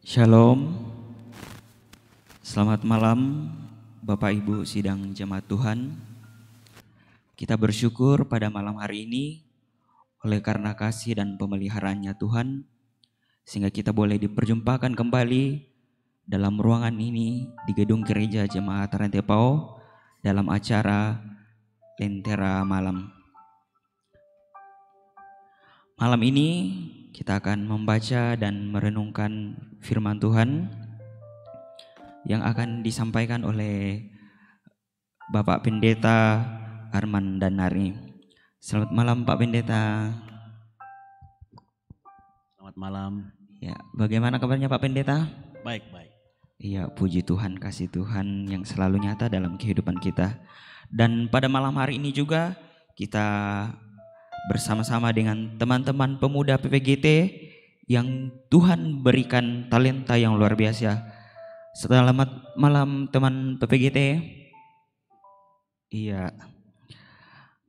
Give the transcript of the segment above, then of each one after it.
Shalom, selamat malam Bapak Ibu sidang jemaat Tuhan. Kita bersyukur pada malam hari ini oleh karena kasih dan pemeliharaannya Tuhan, sehingga kita boleh diperjumpakan kembali dalam ruangan ini di gedung gereja Jemaat Rantepao dalam acara Lentera Malam. Malam ini kita akan membaca dan merenungkan firman Tuhan yang akan disampaikan oleh Bapak Pendeta Arman Danari. Selamat malam Pak Pendeta. Selamat malam. Ya, bagaimana kabarnya Pak Pendeta? Baik. Iya, puji Tuhan, kasih Tuhan yang selalu nyata dalam kehidupan kita. Dan pada malam hari ini juga kita bersama-sama dengan teman-teman pemuda PPGT yang Tuhan berikan talenta yang luar biasa. Selamat malam teman PPGT. Iya.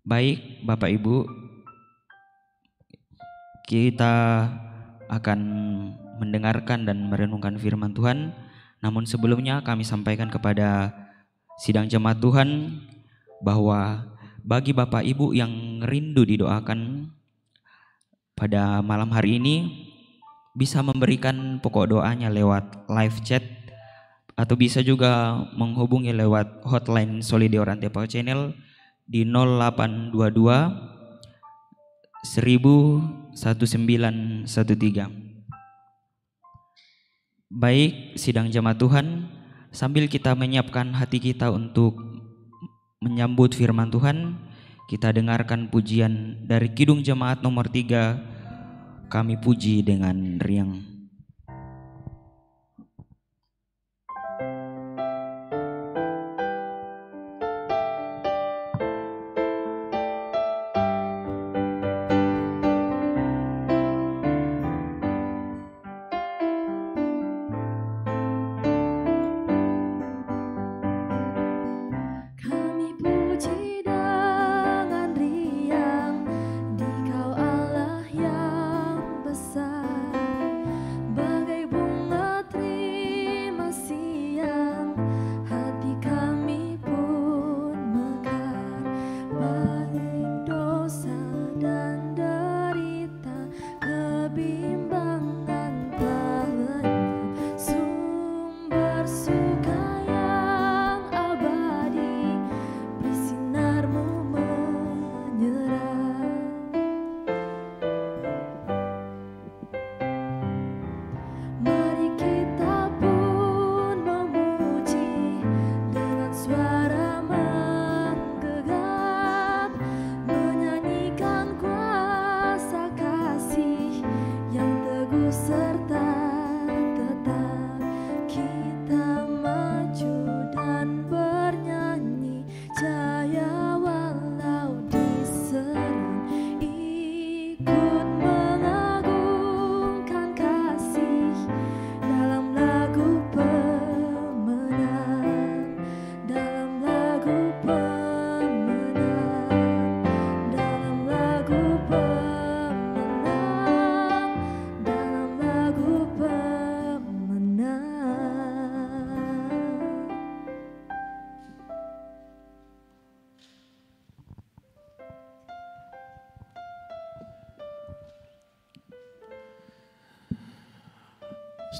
Baik Bapak Ibu, kita akan mendengarkan dan merenungkan firman Tuhan. Namun sebelumnya kami sampaikan kepada sidang jemaat Tuhan bahwa bagi Bapak Ibu yang rindu didoakan pada malam hari ini, bisa memberikan pokok doanya lewat live chat atau bisa juga menghubungi lewat hotline Solidio Rantepao Channel di 0822 1913. Baik sidang jemaat Tuhan, sambil kita menyiapkan hati kita untuk menyambut firman Tuhan, kita dengarkan pujian dari Kidung Jemaat nomor 3, Kami Puji dengan Riang.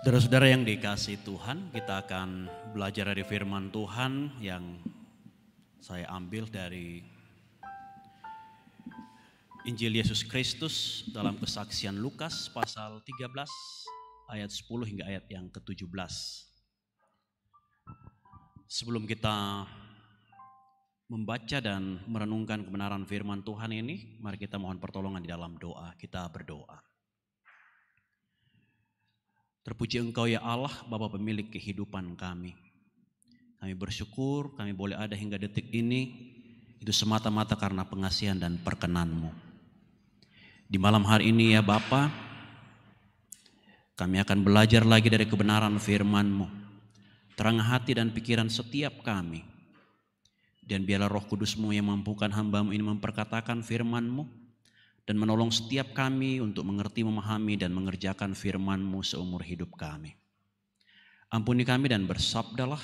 Saudara-saudara yang dikasihi Tuhan, kita akan belajar dari firman Tuhan yang saya ambil dari Injil Yesus Kristus dalam kesaksian Lukas pasal 13 ayat 10 hingga ayat yang ke-17. Sebelum kita membaca dan merenungkan kebenaran firman Tuhan ini, mari kita mohon pertolongan di dalam doa. Kita berdoa. Terpuji Engkau ya Allah, Bapa pemilik kehidupan kami. Kami bersyukur kami boleh ada hingga detik ini, itu semata-mata karena pengasihan dan perkenan-Mu. Di malam hari ini ya Bapa, kami akan belajar lagi dari kebenaran firman-Mu. Terang hati dan pikiran setiap kami. Dan biarlah Roh Kudus-Mu yang mampukan hamba-Mu ini memperkatakan firman-Mu, dan menolong setiap kami untuk mengerti, memahami, dan mengerjakan firman-Mu seumur hidup kami. Ampuni kami dan bersabdalah,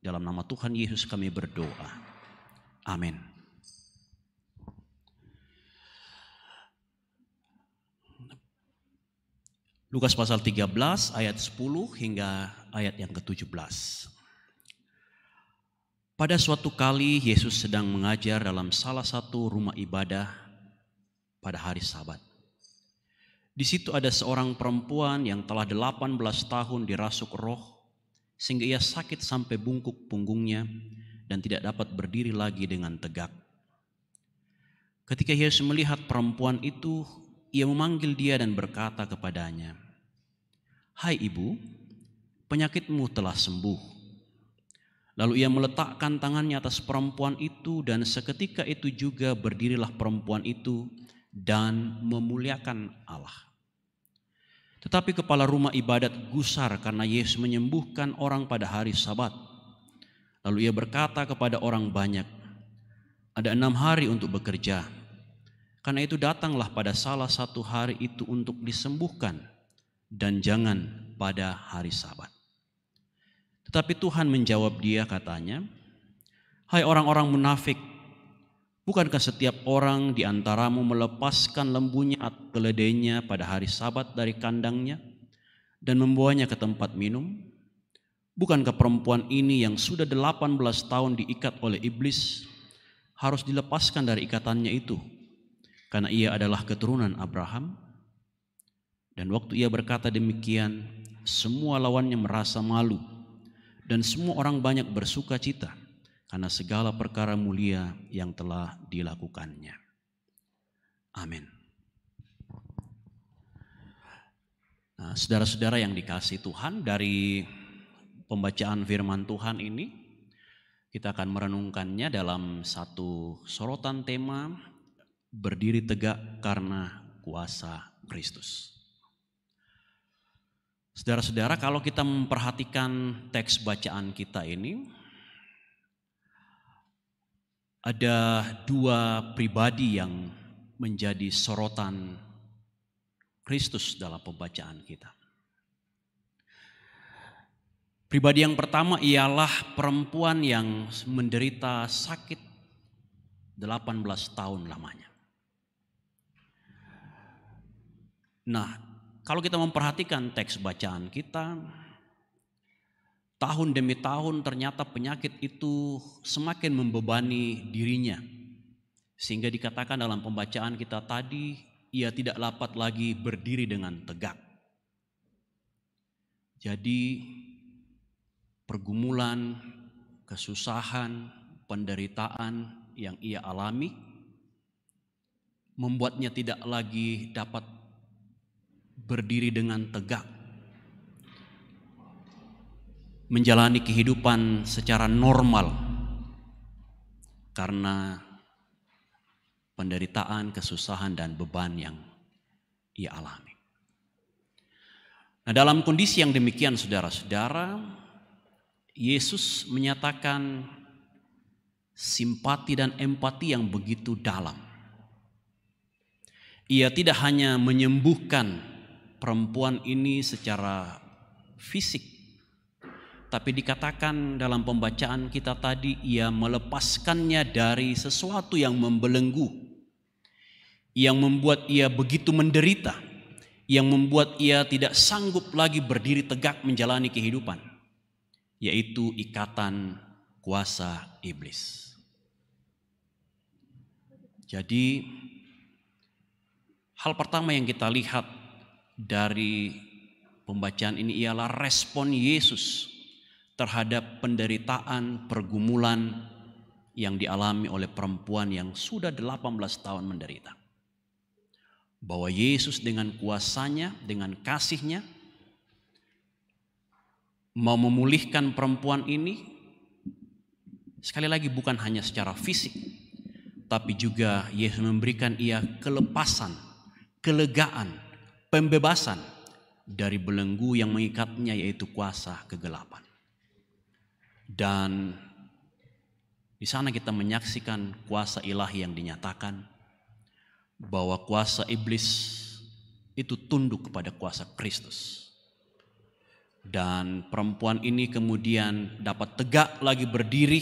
dalam nama Tuhan Yesus kami berdoa. Amin. Lukas pasal 13 ayat 10 hingga ayat yang ke-17. Pada suatu kali Yesus sedang mengajar dalam salah satu rumah ibadah pada hari Sabat. Di situ ada seorang perempuan yang telah 18 tahun dirasuk roh, sehingga ia sakit sampai bungkuk punggungnya dan tidak dapat berdiri lagi dengan tegak. Ketika Yesus melihat perempuan itu, ia memanggil dia dan berkata kepadanya, "Hai ibu, penyakitmu telah sembuh." Lalu ia meletakkan tangannya atas perempuan itu dan seketika itu juga berdirilah perempuan itu dan memuliakan Allah. Tetapi kepala rumah ibadat gusar karena Yesus menyembuhkan orang pada hari Sabat. Lalu ia berkata kepada orang banyak, "Ada 6 hari untuk bekerja. Karena itu datanglah pada salah satu hari itu untuk disembuhkan dan jangan pada hari Sabat." Tetapi Tuhan menjawab dia, katanya, "Hai orang-orang munafik, bukankah setiap orang di antaramu melepaskan lembunya atau keledainya pada hari Sabat dari kandangnya dan membawanya ke tempat minum? Bukankah perempuan ini yang sudah 18 tahun diikat oleh iblis harus dilepaskan dari ikatannya itu, karena ia adalah keturunan Abraham?" Dan waktu ia berkata demikian, semua lawannya merasa malu dan semua orang banyak bersuka cita karena segala perkara mulia yang telah dilakukannya. Amin. Nah, saudara-saudara yang dikasihi Tuhan, dari pembacaan firman Tuhan ini kita akan merenungkannya dalam satu sorotan tema, berdiri tegak karena kuasa Kristus. Saudara-saudara, kalau kita memperhatikan teks bacaan kita ini, ada 2 pribadi yang menjadi sorotan Kristus dalam pembacaan kita. Pribadi yang pertama ialah perempuan yang menderita sakit 18 tahun lamanya. Nah, kalau kita memperhatikan teks bacaan kita, tahun demi tahun ternyata penyakit itu semakin membebani dirinya. Sehingga dikatakan dalam pembacaan kita tadi, ia tidak dapat lagi berdiri dengan tegak. Jadi pergumulan, kesusahan, penderitaan yang ia alami membuatnya tidak lagi dapat berdiri dengan tegak, menjalani kehidupan secara normal karena penderitaan, kesusahan, dan beban yang ia alami. Nah, dalam kondisi yang demikian, saudara-saudara, Yesus menyatakan simpati dan empati yang begitu dalam. Ia tidak hanya menyembuhkan perempuan ini secara fisik, tapi dikatakan dalam pembacaan kita tadi, ia melepaskannya dari sesuatu yang membelenggu, yang membuat ia begitu menderita, yang membuat ia tidak sanggup lagi berdiri tegak menjalani kehidupan, yaitu ikatan kuasa iblis. Jadi hal pertama yang kita lihat dari pembacaan ini ialah respon Yesus terhadap penderitaan, pergumulan yang dialami oleh perempuan yang sudah 18 tahun menderita. Bahwa Yesus dengan kuasanya, dengan kasihnya, mau memulihkan perempuan ini, sekali lagi bukan hanya secara fisik, tapi juga Yesus memberikan ia kelepasan, kelegaan, pembebasan dari belenggu yang mengikatnya, yaitu kuasa kegelapan. Dan di sana kita menyaksikan kuasa ilahi yang dinyatakan, bahwa kuasa iblis itu tunduk kepada kuasa Kristus. Dan perempuan ini kemudian dapat tegak lagi berdiri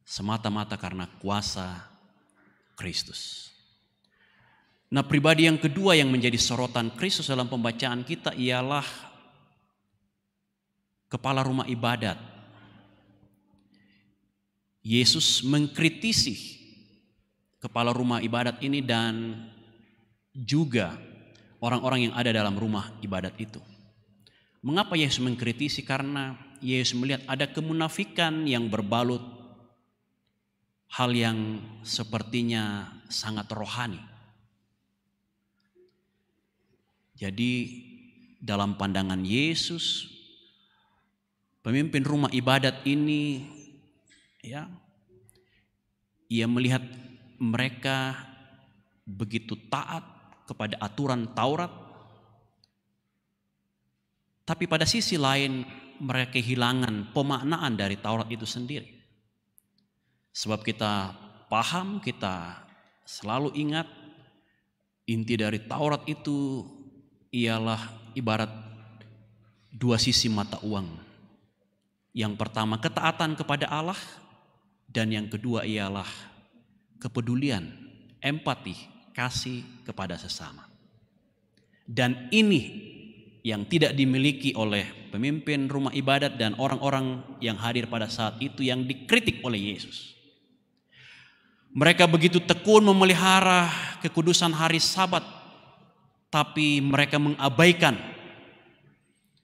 semata-mata karena kuasa Kristus. Nah, pribadi yang kedua yang menjadi sorotan Kristus dalam pembacaan kita ialah kepala rumah ibadat. Yesus mengkritisi kepala rumah ibadat ini dan juga orang-orang yang ada dalam rumah ibadat itu. Mengapa Yesus mengkritisi? Karena Yesus melihat ada kemunafikan yang berbalut hal yang sepertinya sangat rohani. Jadi dalam pandangan Yesus, pemimpin rumah ibadat ini ia melihat mereka begitu taat kepada aturan Taurat, tapi pada sisi lain mereka kehilangan pemaknaan dari Taurat itu sendiri. Sebab kita paham, kita selalu ingat inti dari Taurat itu ialah ibarat dua sisi mata uang. Yang pertama ketaatan kepada Allah, dan yang kedua ialah kepedulian, empati, kasih kepada sesama. Dan ini yang tidak dimiliki oleh pemimpin rumah ibadat dan orang-orang yang hadir pada saat itu yang dikritik oleh Yesus. Mereka begitu tekun memelihara kekudusan hari Sabat, tapi mereka mengabaikan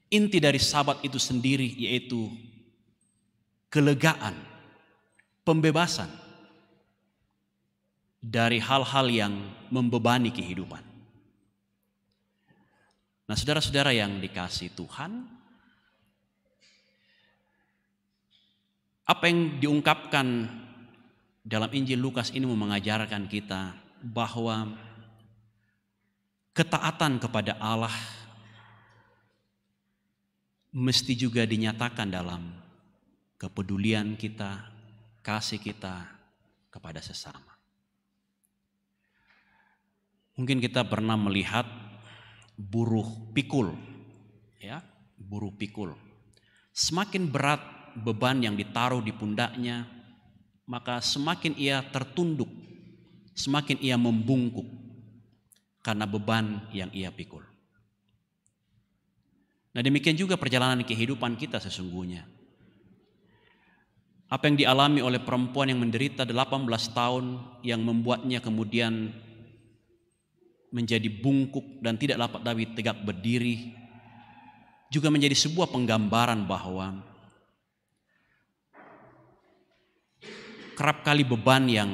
inti dari Sabat itu sendiri, yaitu kelegaan, pembebasan dari hal-hal yang membebani kehidupan. Nah, saudara-saudara yang dikasihi Tuhan, apa yang diungkapkan dalam Injil Lukas ini mengajarkan kita bahwa ketaatan kepada Allah mesti juga dinyatakan dalam kepedulian kita, kasih kita kepada sesama. Mungkin kita pernah melihat buruh pikul, buruh pikul. Semakin berat beban yang ditaruh di pundaknya, maka semakin ia tertunduk, semakin ia membungkuk karena beban yang ia pikul. Nah, demikian juga perjalanan kehidupan kita sesungguhnya. Apa yang dialami oleh perempuan yang menderita 18 tahun yang membuatnya kemudian menjadi bungkuk dan tidak dapat lagi tegak berdiri, juga menjadi sebuah penggambaran bahwa kerap kali beban yang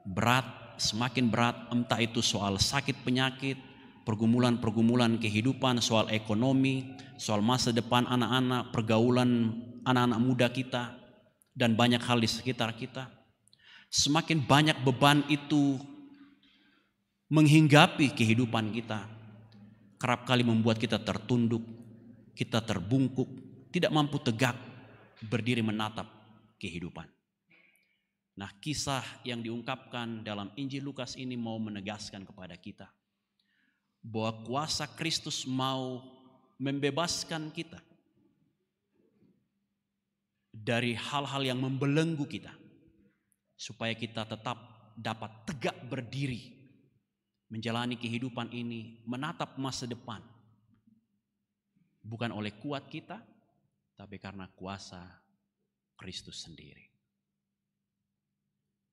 berat, semakin berat, entah itu soal sakit penyakit, pergumulan-pergumulan kehidupan, soal ekonomi, soal masa depan anak-anak, pergaulan anak-anak muda kita, dan banyak hal di sekitar kita. Semakin banyak beban itu menghinggapi kehidupan kita, kerap kali membuat kita tertunduk, kita terbungkuk, tidak mampu tegak berdiri menatap kehidupan. Nah, kisah yang diungkapkan dalam Injil Lukas ini mau menegaskan kepada kita bahwa kuasa Kristus mau membebaskan kita dari hal-hal yang membelenggu kita, supaya kita tetap dapat tegak berdiri menjalani kehidupan ini, menatap masa depan, bukan oleh kuat kita, tapi karena kuasa Kristus sendiri.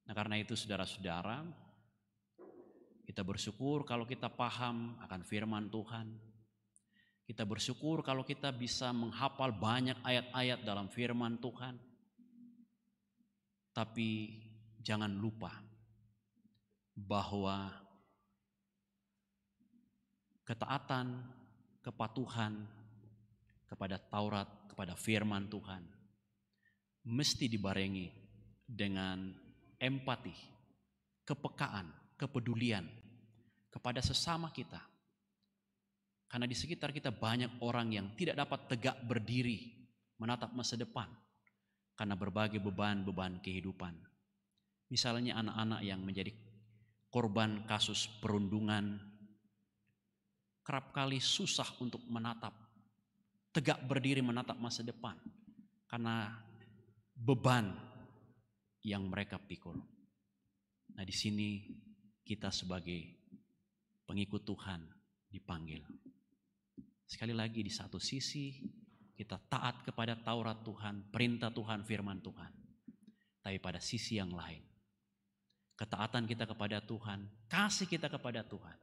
Nah, karena itu saudara-saudara, kita bersyukur kalau kita paham akan firman Tuhan. Kita bersyukur kalau kita bisa menghafal banyak ayat-ayat dalam firman Tuhan. Tapi jangan lupa bahwa ketaatan, kepatuhan kepada Taurat, kepada firman Tuhan mesti dibarengi dengan empati, kepekaan, kepedulian kepada sesama kita. Karena di sekitar kita banyak orang yang tidak dapat tegak berdiri menatap masa depan karena berbagai beban-beban kehidupan. Misalnya anak-anak yang menjadi korban kasus perundungan, kerap kali susah untuk menatap, tegak berdiri menatap masa depan karena beban yang mereka pikul. Nah, di sini kita sebagai pengikut Tuhan dipanggil. Sekali lagi, di satu sisi kita taat kepada Taurat Tuhan, perintah Tuhan, firman Tuhan. Tapi pada sisi yang lain, ketaatan kita kepada Tuhan, kasih kita kepada Tuhan,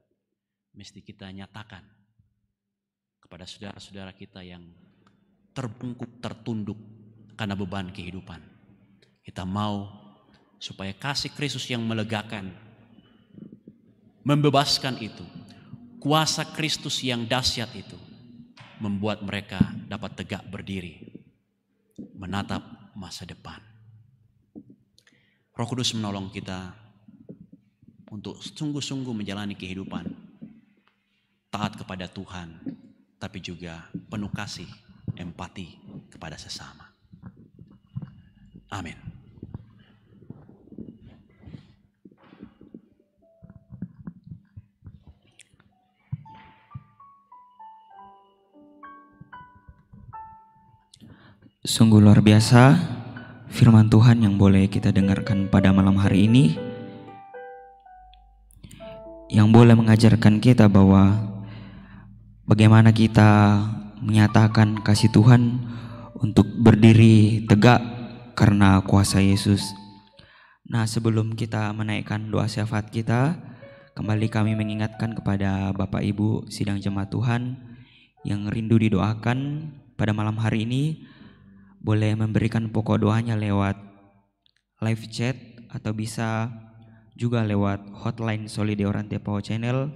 mesti kita nyatakan kepada saudara-saudara kita yang terbungkuk, tertunduk karena beban kehidupan. Kita mau supaya kasih Kristus yang melegakan, membebaskan itu, kuasa Kristus yang dahsyat itu, membuat mereka dapat tegak berdiri, menatap masa depan. Roh Kudus menolong kita untuk sungguh-sungguh menjalani kehidupan taat kepada Tuhan, tapi juga penuh kasih, empati kepada sesama. Amin. Sungguh luar biasa firman Tuhan yang boleh kita dengarkan pada malam hari ini, yang boleh mengajarkan kita bahwa bagaimana kita menyatakan kasih Tuhan untuk berdiri tegak karena kuasa Yesus. Nah, sebelum kita menaikkan doa syafaat kita, kembali kami mengingatkan kepada Bapak Ibu sidang jemaat Tuhan yang rindu didoakan pada malam hari ini, boleh memberikan pokok doanya lewat live chat atau bisa juga lewat hotline Solide Orante Power Channel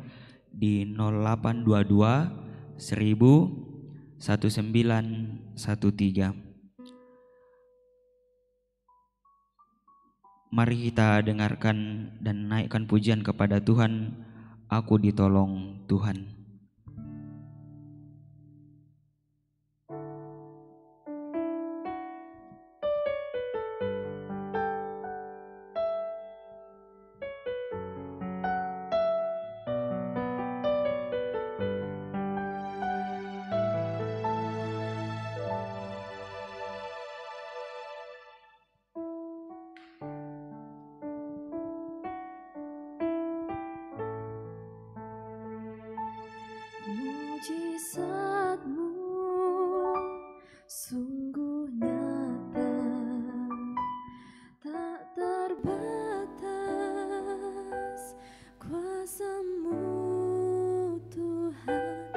di 0822 1000 1913. Mari kita dengarkan dan naikkan pujian kepada Tuhan. Aku ditolong Tuhan. Mujizat-Mu sungguh nyata, tak terbatas. Kuasa-Mu Tuhan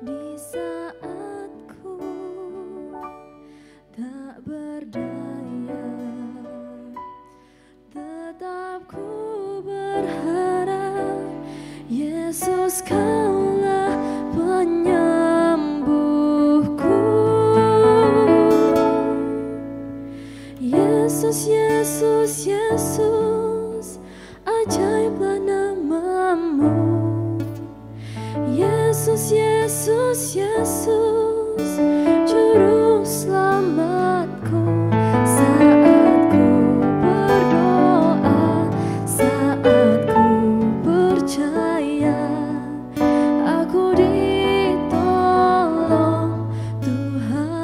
di saat ku tak berdaya, tetap ku berharap Yesus Kaulah penyembuhku. Yesus, Yesus, Yesus, ajaiblah nama-Mu. Yesus, Yesus, Yesus, juru selamatku. Saat ku berdoa, saat ku percaya, aku ditolong Tuhan.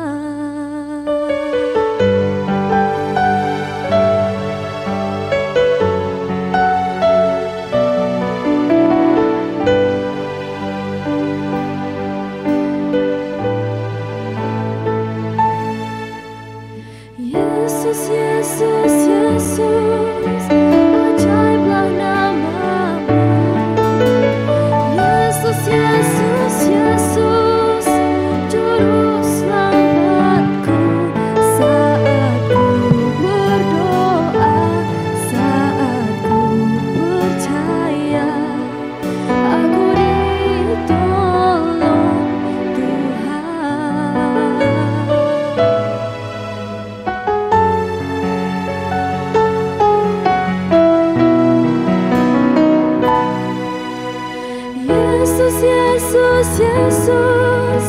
Yesus, Yesus, Yesus, ajaiblah nama-Mu. Yesus, Yesus, Yesus, juru selamatku. Saat ku berdoa, saat ku percaya, aku ditolong Tuhan. Yesus, Yesus, Yesus,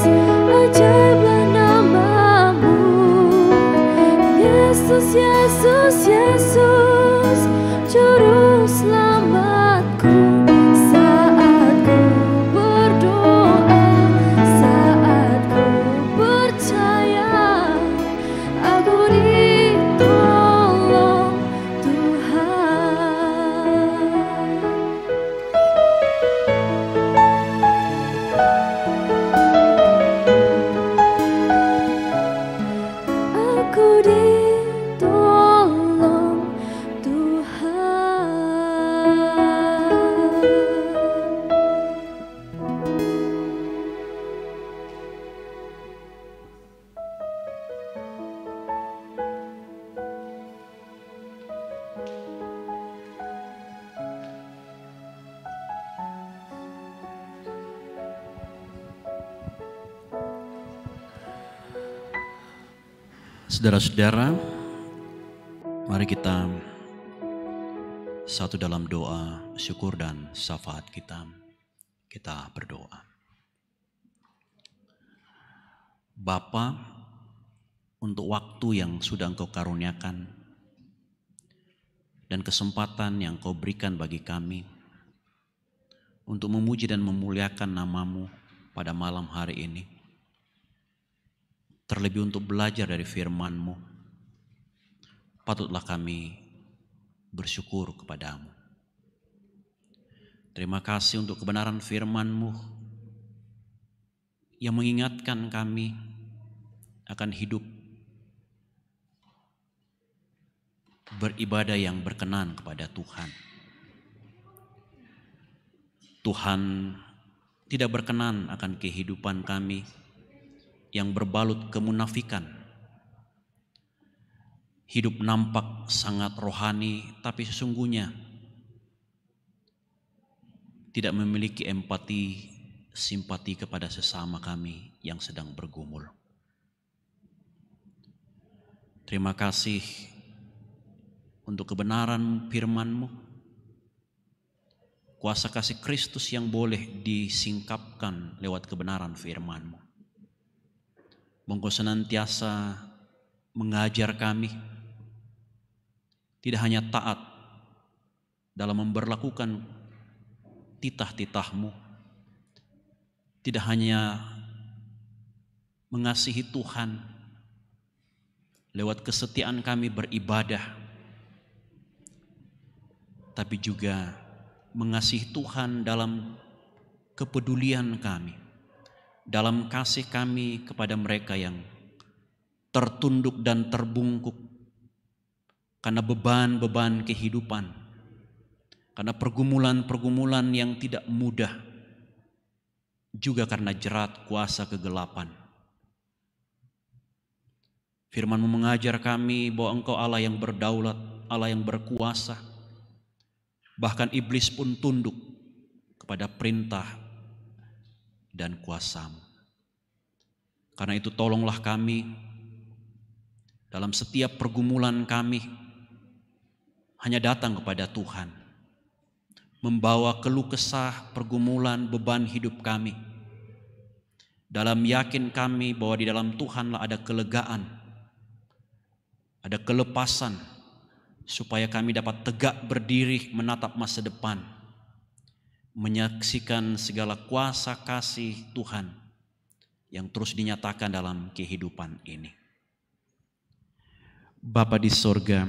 ajaiblah nama-Mu. Yesus, Yesus, Yesus, juru selamatku. Saat ku berdoa, Saudara-saudara, mari kita satu dalam doa syukur dan syafaat kita. Kita berdoa. Bapa, untuk waktu yang sudah Engkau karuniakan dan kesempatan yang Kau berikan bagi kami untuk memuji dan memuliakan nama-Mu pada malam hari ini. Terlebih untuk belajar dari firman-Mu, patutlah kami bersyukur kepada-Mu. Terima kasih untuk kebenaran firman-Mu yang mengingatkan kami akan hidup beribadah yang berkenan kepada Tuhan. Tuhan tidak berkenan akan kehidupan kami yang berbalut kemunafikan. Hidup nampak sangat rohani, tapi sesungguhnya tidak memiliki empati, simpati kepada sesama kami yang sedang bergumul. Terima kasih untuk kebenaran firman-Mu, kuasa kasih Kristus yang boleh disingkapkan lewat kebenaran firman-Mu. Engkau senantiasa mengajar kami, tidak hanya taat dalam memberlakukan titah-titah-Mu, tidak hanya mengasihi Tuhan lewat kesetiaan kami beribadah, tapi juga mengasihi Tuhan dalam kepedulian kami, dalam kasih kami kepada mereka yang tertunduk dan terbungkuk karena beban-beban kehidupan, karena pergumulan-pergumulan yang tidak mudah, juga karena jerat kuasa kegelapan. Firman-Mu mengajar kami bahwa Engkau Allah yang berdaulat, Allah yang berkuasa. Bahkan iblis pun tunduk kepada perintah dan kuasa-Mu. Karena itu tolonglah kami dalam setiap pergumulan kami hanya datang kepada Tuhan, membawa keluh kesah, pergumulan, beban hidup kami. Dalam yakin kami bahwa di dalam Tuhanlah ada kelegaan, ada kelepasan, supaya kami dapat tegak berdiri menatap masa depan, menyaksikan segala kuasa kasih Tuhan yang terus dinyatakan dalam kehidupan ini. Bapa di sorga,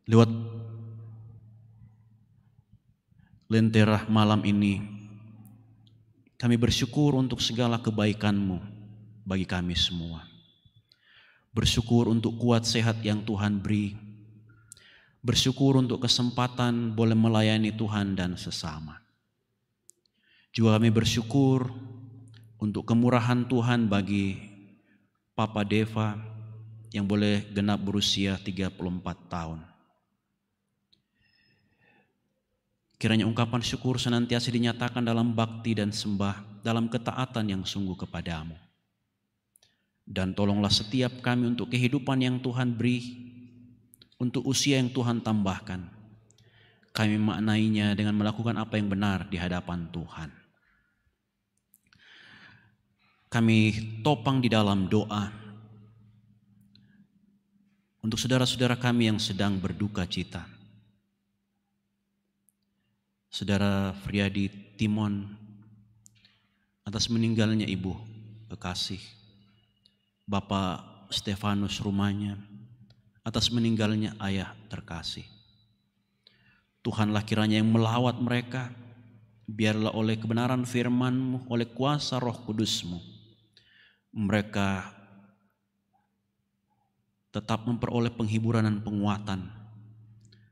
lewat lentera malam ini, kami bersyukur untuk segala kebaikan-Mu bagi kami semua. Bersyukur untuk kuat sehat yang Tuhan beri. Bersyukur untuk kesempatan boleh melayani Tuhan dan sesama. Juga kami bersyukur untuk kemurahan Tuhan bagi Papa Deva yang boleh genap berusia 34 tahun. Kiranya ungkapan syukur senantiasa dinyatakan dalam bakti dan sembah, dalam ketaatan yang sungguh kepada-Mu. Dan tolonglah setiap kami untuk kehidupan yang Tuhan beri, untuk usia yang Tuhan tambahkan. Kami maknainya dengan melakukan apa yang benar di hadapan Tuhan. Kami topang di dalam doa untuk saudara-saudara kami yang sedang berduka cita. Saudara Friadi Timon atas meninggalnya ibu kekasih, Bapak Stefanus Rumanya atas meninggalnya ayah terkasih. Tuhanlah kiranya yang melawat mereka, biarlah oleh kebenaran firman-Mu, oleh kuasa Roh Kudus-Mu, mereka tetap memperoleh penghiburan dan penguatan.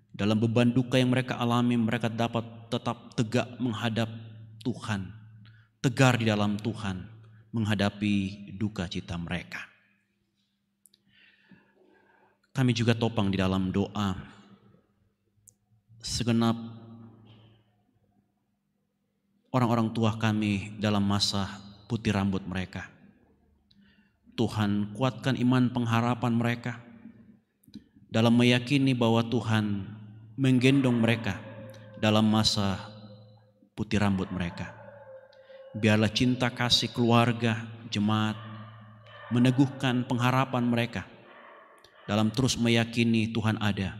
Dalam beban duka yang mereka alami, mereka dapat tetap tegak menghadap Tuhan, tegar di dalam Tuhan, menghadapi duka cita mereka. Kami juga topang di dalam doa segenap orang-orang tua kami dalam masa putih rambut mereka. Tuhan kuatkan iman pengharapan mereka dalam meyakini bahwa Tuhan menggendong mereka dalam masa putih rambut mereka. Biarlah cinta kasih keluarga, jemaat meneguhkan pengharapan mereka dalam terus meyakini Tuhan ada,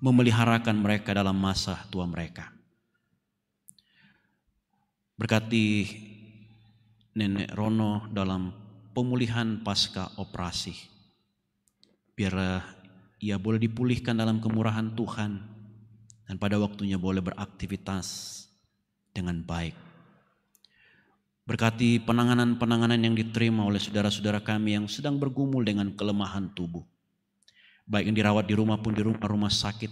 memeliharakan mereka dalam masa tua mereka. Berkati Nenek Rono dalam pemulihan pasca operasi. Biarlah ia boleh dipulihkan dalam kemurahan Tuhan dan pada waktunya boleh beraktivitas dengan baik. Berkati penanganan-penanganan yang diterima oleh saudara-saudara kami yang sedang bergumul dengan kelemahan tubuh. Baik yang dirawat di rumah pun di rumah sakit.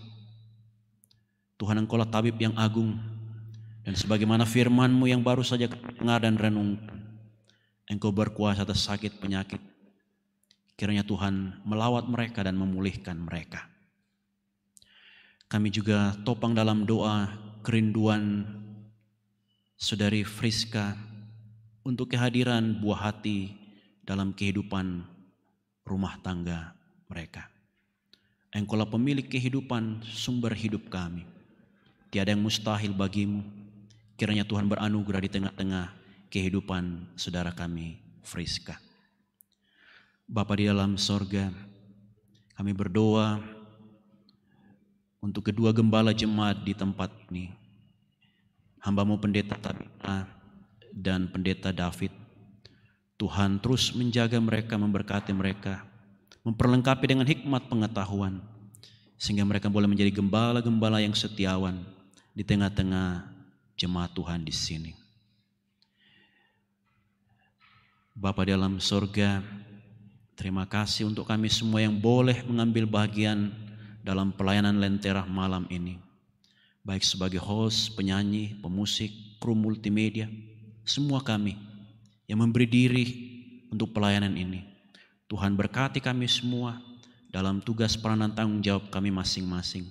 Tuhan, Engkaulah tabib yang agung. Dan sebagaimana firman-Mu yang baru saja dengar dan renung, Engkau berkuasa atas sakit penyakit. Kiranya Tuhan melawat mereka dan memulihkan mereka. Kami juga topang dalam doa kerinduan Saudari Friska untuk kehadiran buah hati dalam kehidupan rumah tangga mereka. Engkaulah pemilik kehidupan, sumber hidup kami. Tiada yang mustahil bagimu. Kiranya Tuhan beranugerah di tengah-tengah kehidupan saudara kami Friska. Bapa di dalam sorga, kami berdoa untuk kedua gembala jemaat di tempat ini. Hamba-Mu Pendeta Tabita dan Pendeta David. Tuhan terus menjaga mereka, memberkati mereka, memperlengkapi dengan hikmat pengetahuan, sehingga mereka boleh menjadi gembala-gembala yang setiawan di tengah-tengah jemaat Tuhan di sini. Bapa di dalam surga, terima kasih untuk kami semua yang boleh mengambil bagian dalam pelayanan Lentera malam ini. Baik sebagai host, penyanyi, pemusik, kru multimedia, semua kami yang memberi diri untuk pelayanan ini. Tuhan berkati kami semua dalam tugas peranan tanggung jawab kami masing-masing.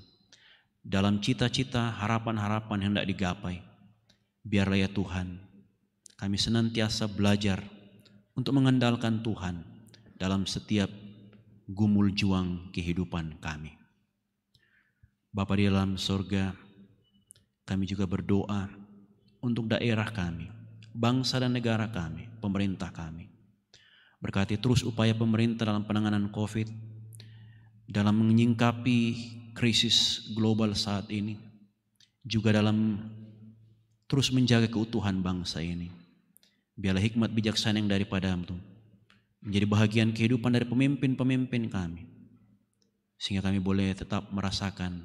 Dalam cita-cita, harapan-harapan yang hendak digapai. Biarlah ya Tuhan, kami senantiasa belajar untuk mengandalkan Tuhan dalam setiap gumul juang kehidupan kami. Bapa di dalam surga, kami juga berdoa untuk daerah kami, bangsa dan negara kami, pemerintah kami. Berkati terus upaya pemerintah dalam penanganan COVID, dalam menyingkapi krisis global saat ini, juga dalam terus menjaga keutuhan bangsa ini. Biarlah hikmat bijaksana yang daripada-Mu menjadi bahagian kehidupan dari pemimpin-pemimpin kami, sehingga kami boleh tetap merasakan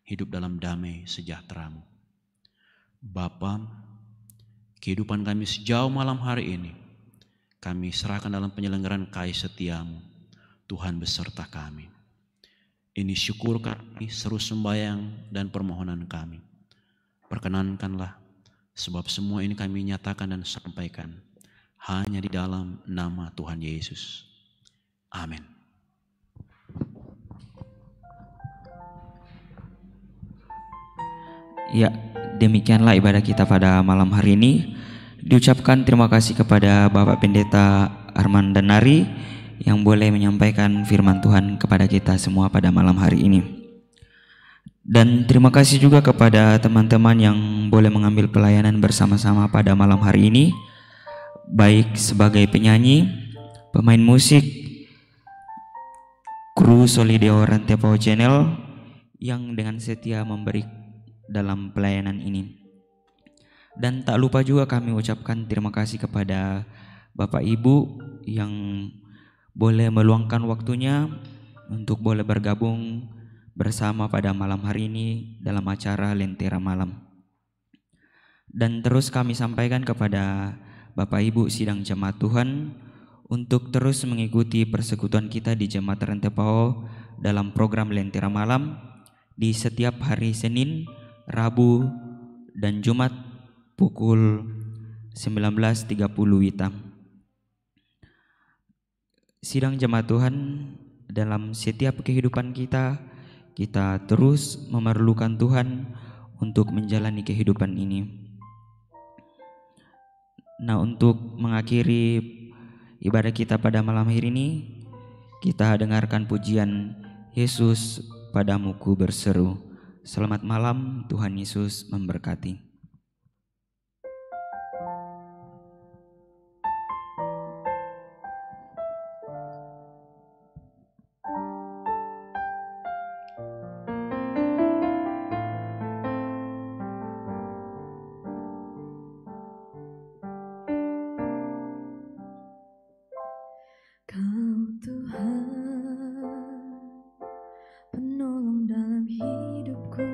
hidup dalam damai sejahtera-Mu. Bapa, kehidupan kami sejauh malam hari ini, kami serahkan dalam penyelenggaraan kasih setia-Mu. Tuhan beserta kami. Ini syukur kami, seru sembahyang dan permohonan kami. Perkenankanlah, sebab semua ini kami nyatakan dan sampaikan hanya di dalam nama Tuhan Yesus. Amin. Ya, demikianlah ibadah kita pada malam hari ini. Diucapkan terima kasih kepada Bapak Pendeta Arman Danari yang boleh menyampaikan firman Tuhan kepada kita semua pada malam hari ini. Dan terima kasih juga kepada teman-teman yang boleh mengambil pelayanan bersama-sama pada malam hari ini, baik sebagai penyanyi, pemain musik, kru Solideo Rantepao Channel yang dengan setia memberi dalam pelayanan ini. Dan tak lupa juga kami ucapkan terima kasih kepada Bapak Ibu yang boleh meluangkan waktunya untuk boleh bergabung bersama pada malam hari ini dalam acara Lentera Malam. Dan terus kami sampaikan kepada Bapak Ibu sidang jemaat Tuhan untuk terus mengikuti persekutuan kita di Jemaat Rantepao dalam program Lentera Malam di setiap hari Senin, Rabu, dan Jumat pukul 19.30 WITA. Sidang jemaat Tuhan, dalam setiap kehidupan kita terus memerlukan Tuhan untuk menjalani kehidupan ini. Nah, untuk mengakhiri ibadah kita pada malam hari ini, kita dengarkan pujian Yesus padamu ku berseru. Selamat malam, Tuhan Yesus memberkati. Kau Tuhan, penolong dalam hidupku.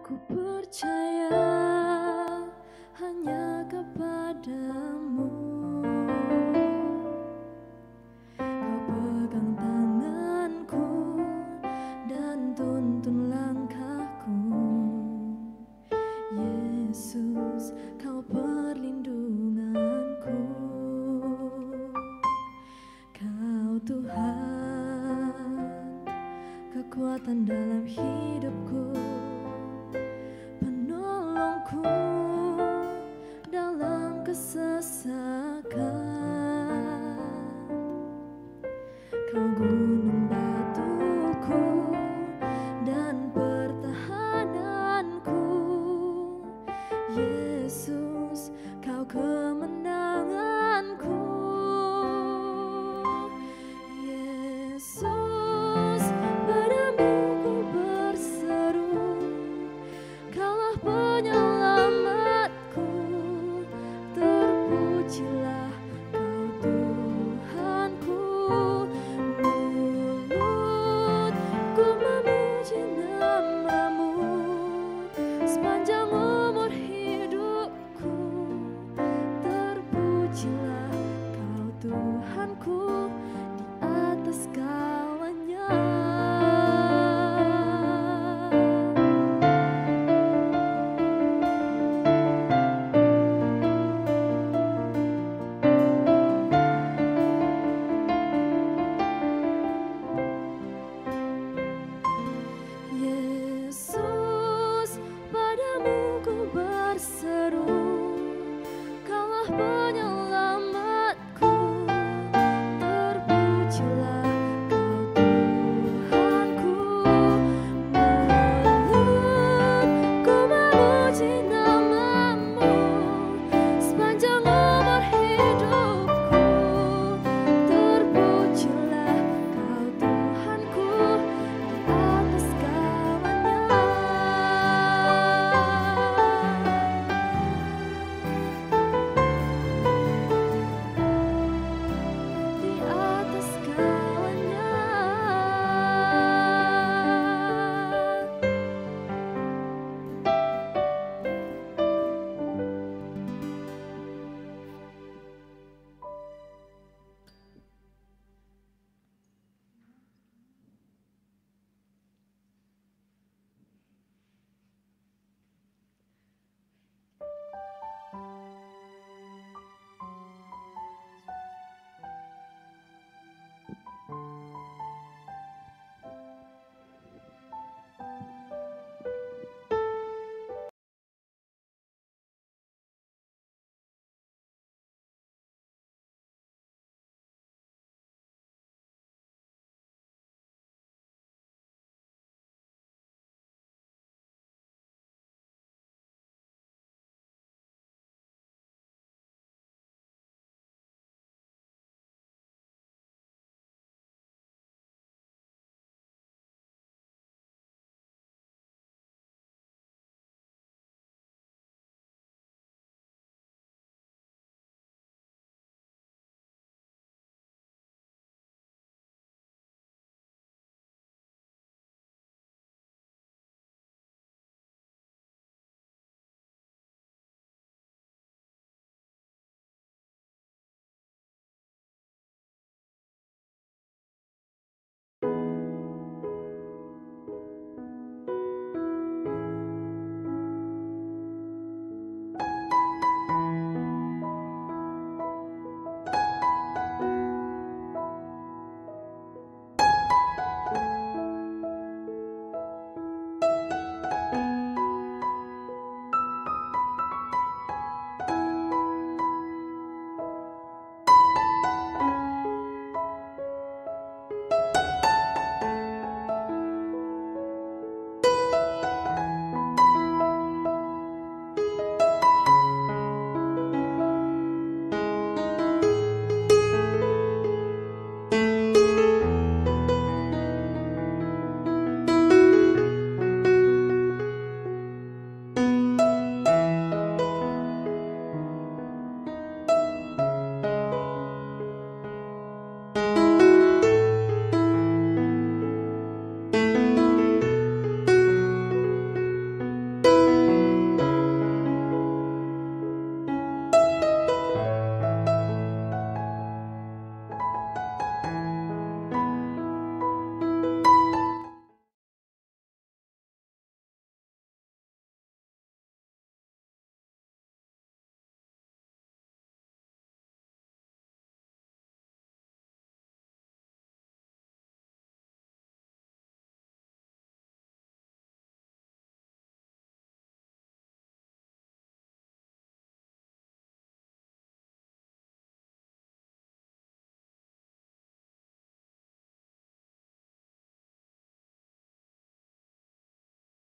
Ku percaya hanya kepadamu. Kau pegang tanganku dan tuntun langkahku. Yesus, kau perlindunganku. Kau Tuhan, kekuatan dalam hidupku, penolongku dalam kesesakan. Kau gunung batuku dan pertahananku. Yesus, kau kemenanganku. Yesus, padamu ku berseru, Kaulah penyelamatku. Terpujilah Kau Tuhanku. Mulutku memuji namamu sepanjang umur hidupku. Terpujilah Kau Tuhanku di atas segalanya. Yesus, padamu ku berseru, Kaulah penyelamatku.